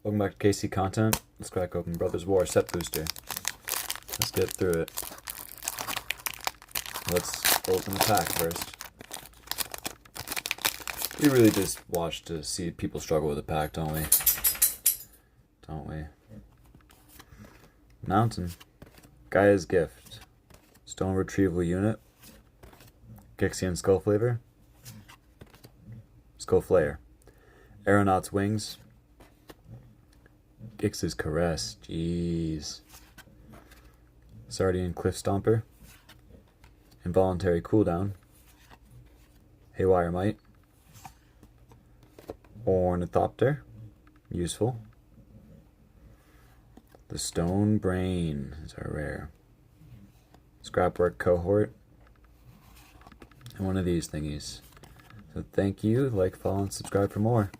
Welcome back to KC Content. Let's crack open Brothers War Set Booster. Let's get through it. Let's open the pack first. We really just watch to see people struggle with the pack, don't we? Don't we? Mountain. Gaia's Gift. Stone Retrieval Unit. Gixian Skull Flavor. Skull Flare. Aeronaut's Wings. Gix's Caress. Jeez. Sardian Cliff Stomper. Involuntary Cooldown. Haywire Might. Ornithopter. Useful. The Stone Brain is our rare. Scrapwork Cohort. And one of these thingies. So thank you, like, follow, and subscribe for more.